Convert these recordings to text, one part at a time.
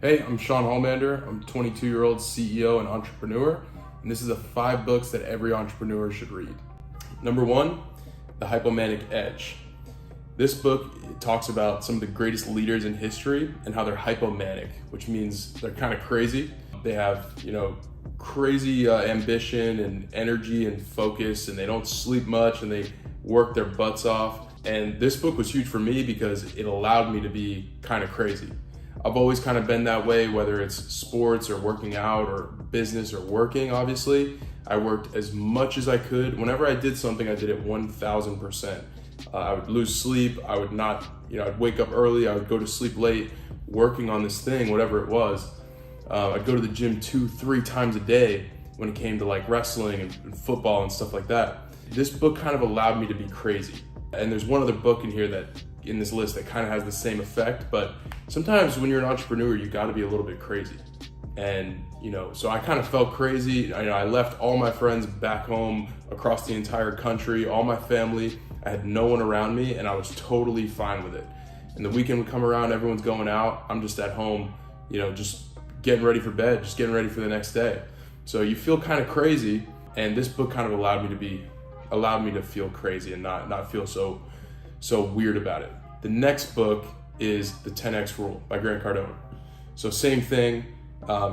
Hey, I'm Sean Hallmander. I'm a 22-year-old CEO and entrepreneur, and this is the 5 books that every entrepreneur should read. Number 1, The Hypomanic Edge. This book talks about some of the greatest leaders in history and how they're hypomanic, which means they're kind of crazy. They have, crazy ambition and energy and focus, and they don't sleep much, and they work their butts off. And this book was huge for me because it allowed me to be kind of crazy. I've always kind of been that way, whether it's sports or working out or business or working, obviously. I worked as much as I could. Whenever I did something, I did it 1000%. I would lose sleep. I would not, I'd wake up early. I would go to sleep late working on this thing, whatever it was. I'd go to the gym 2-3 times a day when it came to like wrestling and football and stuff like that. This book kind of allowed me to be crazy. And there's one other book in here in this list that kind of has the same effect, but sometimes when you're an entrepreneur, you got to be a little bit crazy. And, so I kind of felt crazy. I left all my friends back home across the entire country, all my family. I had no one around me, and I was totally fine with it. And the weekend would come around, everyone's going out. I'm just at home, just getting ready for bed, just getting ready for the next day. So you feel kind of crazy, and this book kind of allowed me to feel crazy and not feel so weird about it. The next book is The 10X Rule by Grant Cardone. So same thing,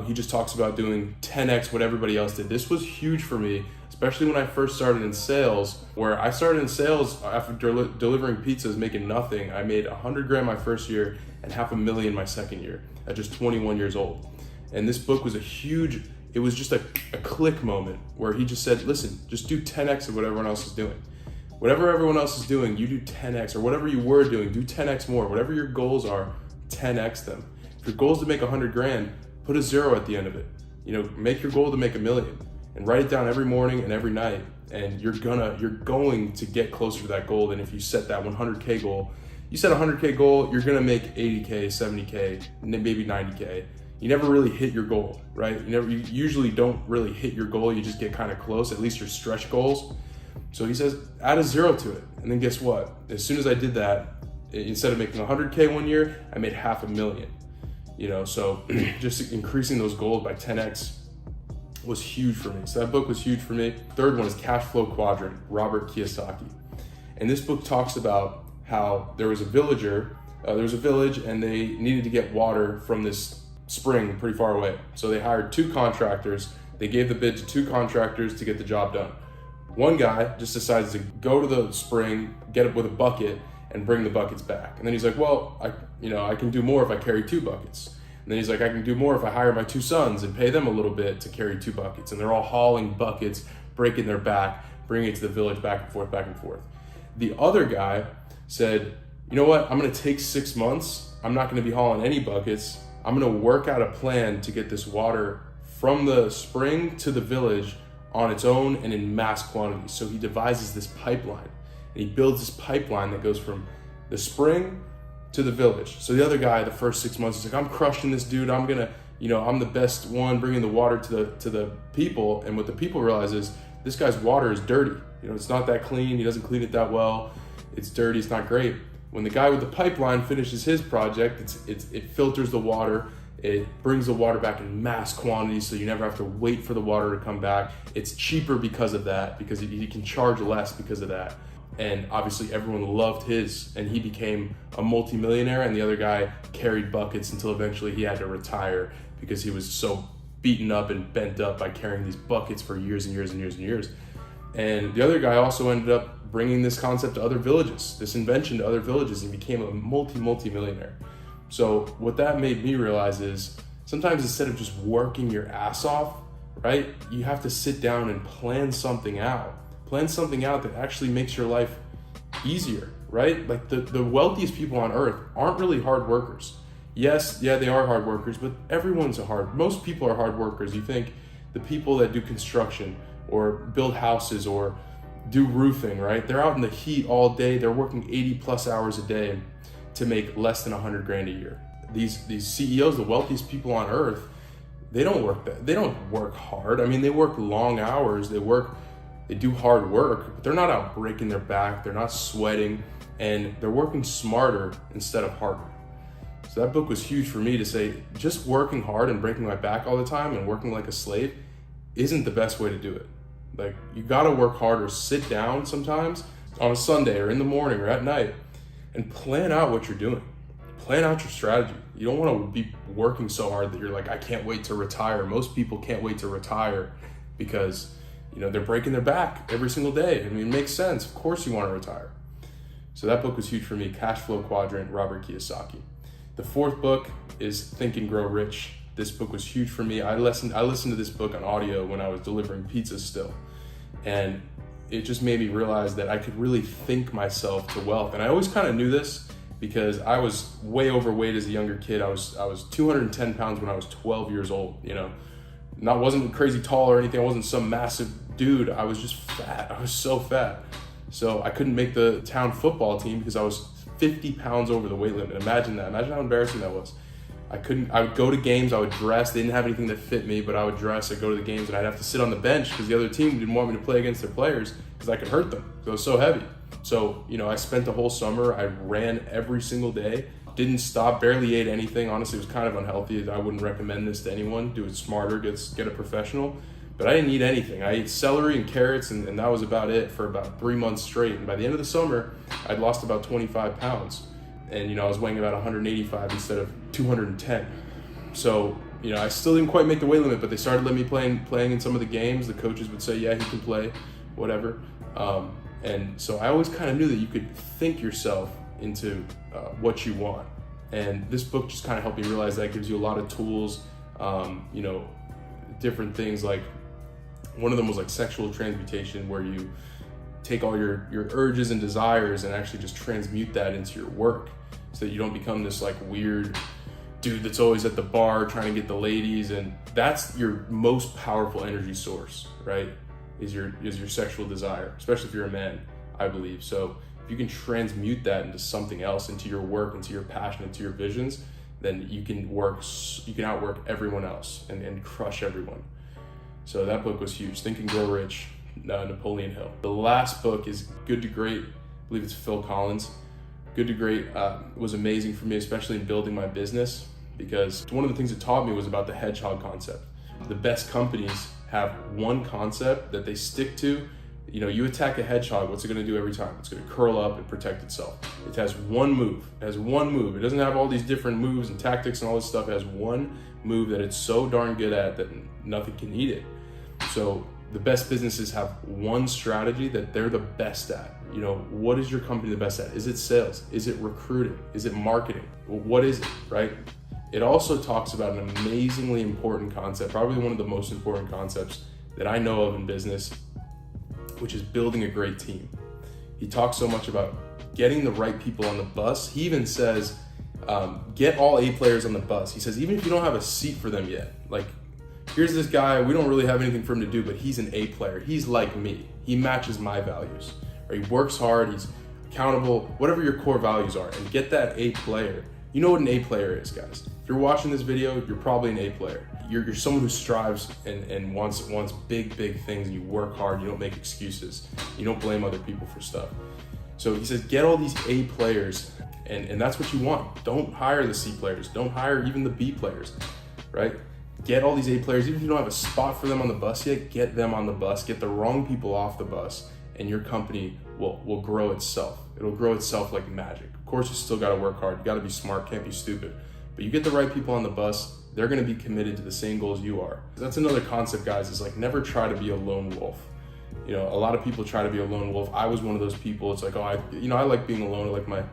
he just talks about doing 10X what everybody else did. This was huge for me, especially when I first started in sales, where I started in sales after delivering pizzas, making nothing. I made $100,000 my first year and $500,000 my second year at just 21 years old. And this book was it was just a click moment where he just said, listen, just do 10X of what everyone else is doing. Whatever everyone else is doing, you do 10X, or whatever you were doing, do 10X more. Whatever your goals are, 10X them. If your goal is to make $100,000, put a 0 at the end of it. Make your goal to make $1 million and write it down every morning and every night. And you're going to get closer to that goal than if you set that 100K goal. You set a 100K goal, you're gonna make 80K, 70K, maybe 90K. You never really hit your goal, right? You usually don't really hit your goal. You just get kind of close, at least your stretch goals. So he says, add a 0 to it. And then guess what? As soon as I did that, instead of making 100K one year, I made $500,000. So just increasing those goals by 10X was huge for me. So that book was huge for me. Third one is Cash Flow Quadrant, Robert Kiyosaki. And this book talks about how there was a village and they needed to get water from this spring pretty far away. So they hired 2 contractors. They gave the bid to 2 contractors to get the job done. One guy just decides to go to the spring, get it with a bucket, and bring the buckets back. And then he's like, well, I can do more if I carry 2 buckets. And then he's like, I can do more if I hire my 2 sons and pay them a little bit to carry 2 buckets. And they're all hauling buckets, breaking their back, bringing it to the village back and forth, back and forth. The other guy said, you know what? I'm gonna take 6 months. I'm not gonna be hauling any buckets. I'm gonna work out a plan to get this water from the spring to the village on its own and in mass quantities. So he devises this pipeline, and he builds this pipeline that goes from the spring to the village. So the other guy, the first 6 months, is like, I'm crushing this, dude. I'm gonna, I'm the best one bringing the water to the people. And what the people realize is this guy's water is dirty. It's not that clean. He doesn't clean it that well. It's dirty. It's not great. When the guy with the pipeline finishes his project, it filters the water. It brings the water back in mass quantities, so you never have to wait for the water to come back. It's cheaper because of that, because he can charge less because of that. And obviously everyone loved his, and he became a multimillionaire, and the other guy carried buckets until eventually he had to retire because he was so beaten up and bent up by carrying these buckets for years and years and years and years. And the other guy also ended up bringing this concept to other villages, this invention to other villages, and became a multi-millionaire. So what that made me realize is sometimes instead of just working your ass off, right, you have to sit down and plan something out that actually makes your life easier, right? Like the wealthiest people on earth aren't really hard workers. Yes, yeah, they are hard workers, but most people are hard workers. You think the people that do construction or build houses or do roofing, right? They're out in the heat all day. They're working 80+ hours a day to make less than $100,000 a year. These CEOs, the wealthiest people on earth, they don't work hard. I mean, they work long hours. They do hard work, but they're not out breaking their back. They're not sweating, and they're working smarter instead of harder. So So that book was huge for me to say, just working hard and breaking my back all the time and working like a slave isn't the best way to do it. Like, you gotta work harder, sit down sometimes on a Sunday or in the morning or at night and plan out what you're doing. Plan out your strategy. You don't wanna be working so hard that you're like, I can't wait to retire. Most people can't wait to retire because, you know, they're breaking their back every single day. I mean, it makes sense. Of course you wanna retire. So that book was huge for me, Cash Flow Quadrant, Robert Kiyosaki. The fourth book is Think and Grow Rich. This book was huge for me. I listened to this book on audio when I was delivering pizzas still. And it just made me realize that I could really think myself to wealth. And I always kind of knew this because I was way overweight as a younger kid. I was 210 pounds when I was 12 years old, you know. Wasn't crazy tall or anything. I wasn't some massive dude. I was just fat. I was so fat. So I couldn't make the town football team because I was 50 pounds over the weight limit. Imagine that. Imagine how embarrassing that was. I would go to games, I would dress. They didn't have anything that fit me, but I would dress. I'd go to the games and I'd have to sit on the bench because the other team didn't want me to play against their players because I could hurt them. So I was so heavy. So, you know, I spent the whole summer, I ran every single day, didn't stop, barely ate anything. Honestly, it was kind of unhealthy. I wouldn't recommend this to anyone. Do it smarter, get a professional. But I didn't eat anything. I ate celery and carrots, and that was about it for about 3 months straight. And by the end of the summer, I'd lost about 25 pounds. And, you know, I was weighing about 185 instead of 210. So, you know, I still didn't quite make the weight limit, but they started letting me playing in some of the games. The coaches would say, yeah, he can play, whatever. And so I always kind of knew that you could think yourself into what you want. And this book just kind of helped me realize that. It gives you a lot of tools, you know, different things. Like, one of them was like sexual transmutation, where you take all your urges and desires and actually just transmute that into your work so that you don't become this like weird dude that's always at the bar trying to get the ladies. And that's your most powerful energy source, right? Is your sexual desire, especially if you're a man, I believe. So if you can transmute that into something else, into your work, into your passion, into your visions, then you can outwork everyone else and crush everyone. So that book was huge. Think and Grow Rich, Napoleon Hill. The last book is Good to Great. I believe it's Phil Collins. Good to Great was amazing for me, especially in building my business, because one of the things it taught me was about the hedgehog concept. The best companies have one concept that they stick to. You know, you attack a hedgehog, what's it gonna do every time? It's gonna curl up and protect itself. It has one move. It doesn't have all these different moves and tactics and all this stuff. It has one move that it's so darn good at that nothing can eat it. So the best businesses have one strategy that they're the best at. You know, what is your company the best at? Is it sales? Is it recruiting? Is it marketing? What is it, right? It also talks about an amazingly important concept, probably one of the most important concepts that I know of in business, which is building a great team. He talks so much about getting the right people on the bus. He even says, get all A players on the bus. He says, even if you don't have a seat for them yet, like, here's this guy, we don't really have anything for him to do, but he's an A player. He's like me. He matches my values. Or he works hard, he's accountable, whatever your core values are, and get that A player. You know what an A player is, guys. If you're watching this video, you're probably an A player. You're someone who strives and wants big things, and you work hard, you don't make excuses. You don't blame other people for stuff. So he says, get all these A players, and that's what you want. Don't hire the C players. Don't hire even the B players, right? Get all these A players, even if you don't have a spot for them on the bus yet, get them on the bus, get the wrong people off the bus, and your company will grow itself. It'll grow itself like magic. Of course, you still gotta work hard. You gotta be smart, can't be stupid. But you get the right people on the bus, they're gonna be committed to the same goals you are. That's another concept, guys, is like, never try to be a lone wolf. You know, a lot of people try to be a lone wolf. I was one of those people. It's like, oh, I like being alone. I like my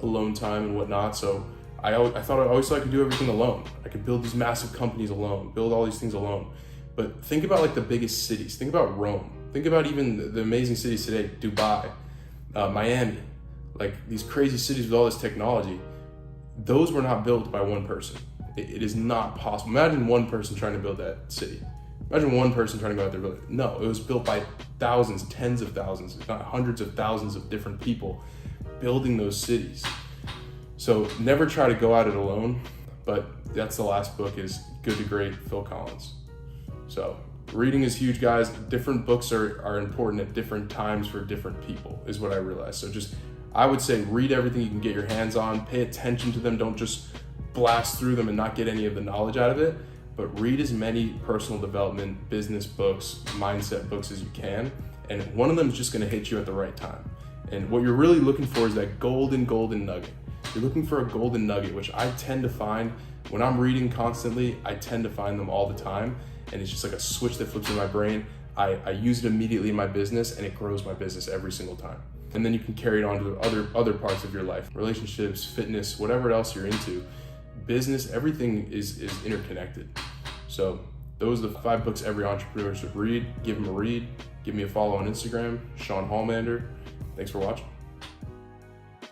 alone time and whatnot. So I always thought I could do everything alone. I could build these massive companies alone, build all these things alone. But think about like the biggest cities. Think about Rome. Think about even the amazing cities today, Dubai, Miami, like these crazy cities with all this technology. Those were not built by one person. It is not possible. Imagine one person trying to build that city. Imagine one person trying to go out there and build it. No, it was built by thousands, tens of thousands, if not hundreds of thousands of different people building those cities. So never try to go at it alone, but that's the last book, is Good to Great, Phil Collins. So reading is huge, guys. Different books are important at different times for different people, is what I realized. So I would say read everything you can get your hands on, pay attention to them. Don't just blast through them and not get any of the knowledge out of it, but read as many personal development, business books, mindset books as you can. And one of them is just gonna hit you at the right time. And what you're really looking for is that golden nugget. You're looking for a golden nugget, which I tend to find when I'm reading constantly. I tend to find them all the time. And it's just like a switch that flips in my brain. I use it immediately in my business, and it grows my business every single time. And then you can carry it on to other parts of your life, relationships, fitness, whatever else you're into, business, everything is interconnected. So those are the 5 books every entrepreneur should read. Give them a read. Give me a follow on Instagram, Sean Hallmander. Thanks for watching.